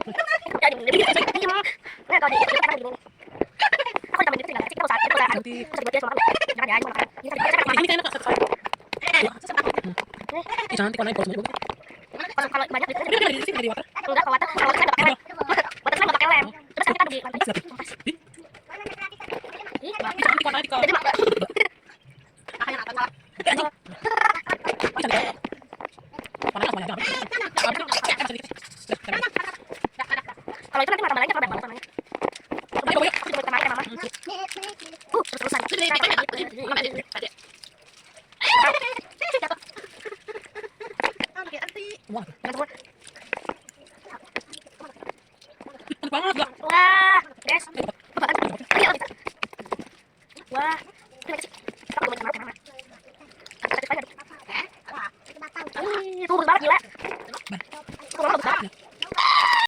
Jadi nah kalau di itu kan gini. Aku tambah dikit tinggal kasih kita usaha terus dibuat dia sama kamu. Jangan ya, cuma makan. Ini tadi saya Ini kayaknya satu saya. ini Cantik warnanya bagus banget. kalau banyak dikit Ini dari sini dari water. enggak kalau water saya enggak pakai lem. Water saya enggak pakai lem. Terus kan kita di lantai. Ih, Ini cantik warnanya di jadi mak makanya nggak salah. Ini cantik. Warnanya semuanya. Kalau itu nanti tambah lagi tambah warnanya. Aku coba kemarin ya mama. Terus-terusan. Wah, Jangan semua. cantik banget. Wah, guys.